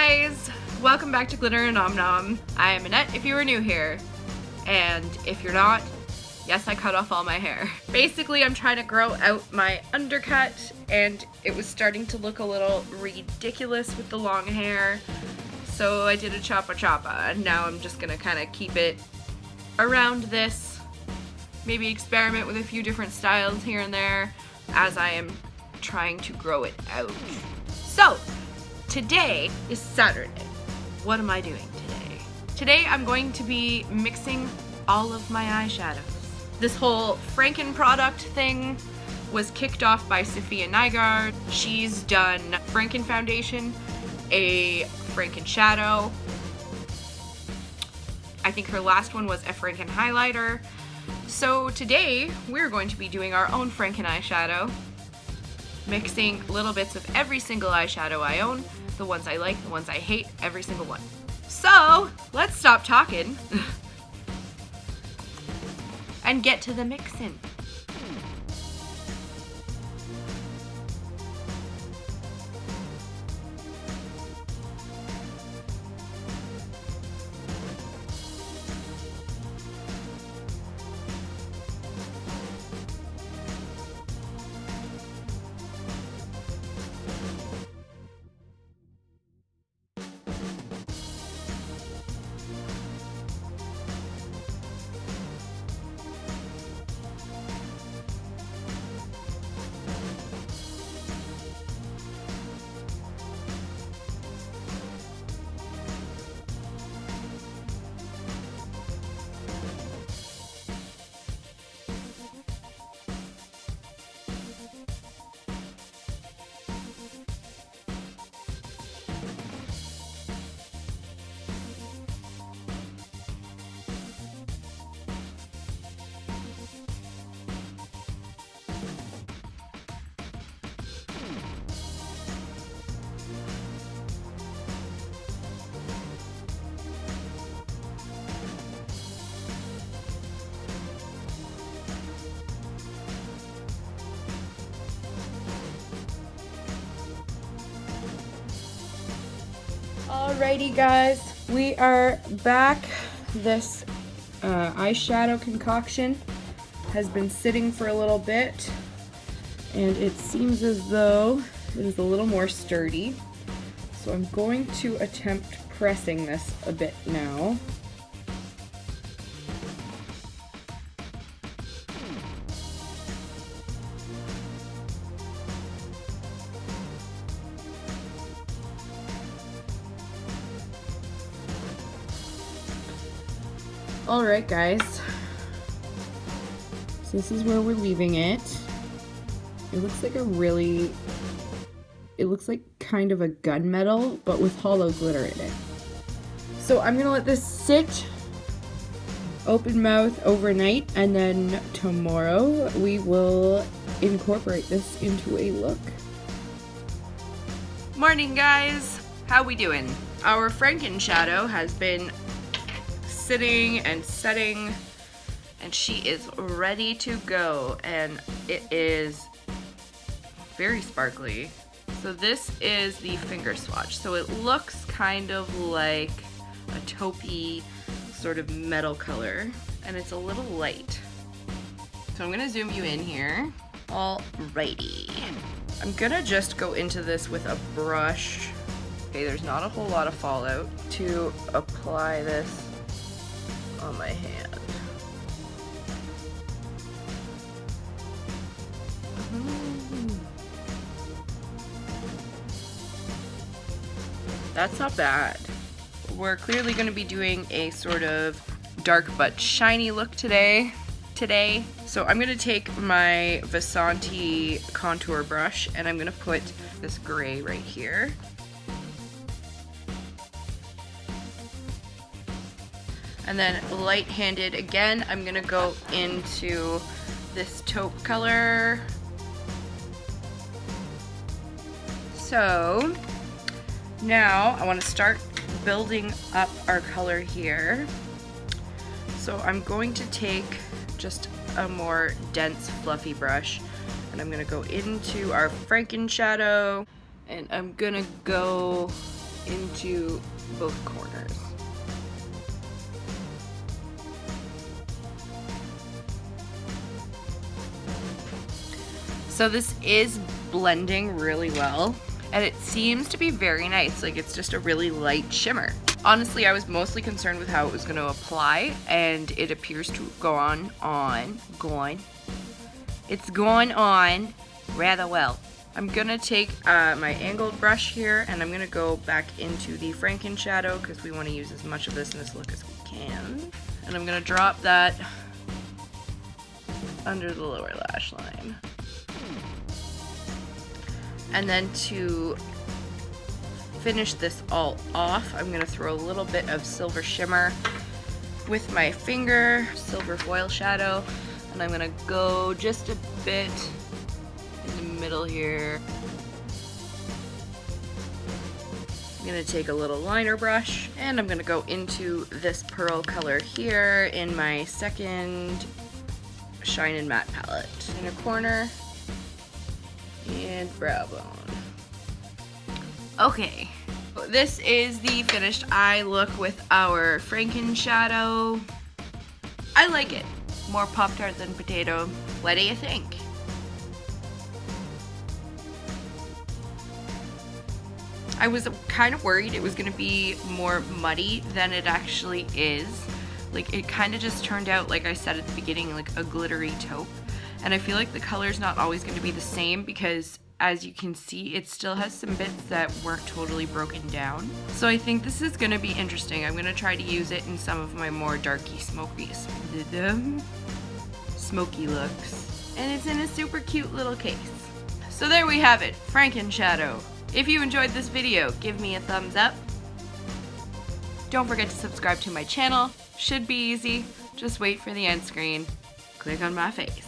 guys! Welcome back to Glitter and Nom Nom. I am Annette if you are new here. And if you're not, yes, I cut off all my hair. Basically, I'm trying to grow out my undercut and it was starting to look a little ridiculous with the long hair. So I did a choppa and now I'm just gonna kind of keep it around this. Maybe experiment with a few different styles here and there as I am trying to grow it out. So, today is Saturday. What am I doing today? Today I'm going to be mixing all of my eyeshadows. This whole Franken product thing was kicked off by Safiyas. She's done Franken foundation, a Frankenshadow. I think her last one was a Franken highlighter. So today we're going to be doing our own Franken eyeshadow, mixing little bits of every single eyeshadow I own, the ones I like, the ones I hate, every single one. So let's stop talking and get to the mixing. Alrighty guys, we are back. This eyeshadow concoction has been sitting for a little bit and it seems as though it is a little more sturdy. So I'm going to attempt pressing this a bit now. Alright guys, so this is where we're leaving it. It looks like it looks like kind of a gunmetal, but with hollow glitter in it. So I'm gonna let this sit open mouth overnight, and then tomorrow we will incorporate this into a look. Morning guys, how we doing? Our Frankenshadow has been sitting and setting and she is ready to go and it is very sparkly. So this is the finger swatch. So it looks kind of like a taupey sort of metal color and it's a little light. So I'm gonna zoom you in here. Alrighty. I'm gonna just go into this with a brush. Okay, there's not a whole lot of fallout to apply this on my hand. That's not bad. We're clearly going to be doing a sort of dark but shiny look today. So I'm going to take my Vasanti contour brush and I'm going to put this gray right here. And then light-handed again, I'm gonna go into this taupe color. So now I want to start building up our color here. So I'm going to take just a more dense, fluffy brush and I'm gonna go into our Frankenshadow and I'm gonna go into both corners. So this is blending really well, and it seems to be very nice. Like, it's just a really light shimmer. Honestly, I was mostly concerned with how it was going to apply, and it appears to go on rather well. I'm gonna take my angled brush here, and I'm gonna go back into the Frankenshadow because we want to use as much of this in this look as we can. And I'm gonna drop that under the lower lash line. And then to finish this all off, I'm gonna throw a little bit of silver shimmer with my finger, silver foil shadow, and I'm gonna go just a bit in the middle here. I'm gonna take a little liner brush, and I'm gonna go into this pearl color here in my second Shine and Matte palette. Inner corner and brow bone. Okay, this is the finished eye look with our Frankenshadow. I like it. More Pop-Tart than potato. What do you think? I was kind of worried it was going to be more muddy than it actually is. Like, it kind of just turned out, like I said at the beginning, like a glittery taupe. And I feel like the color's not always going to be the same because, as you can see, it still has some bits that weren't totally broken down. So I think this is going to be interesting. I'm going to try to use it in some of my more darky, smoky looks. And it's in a super cute little case. So there we have it, Frankenshadow. If you enjoyed this video, give me a thumbs up. Don't forget to subscribe to my channel. Should be easy. Just wait for the end screen. Click on my face.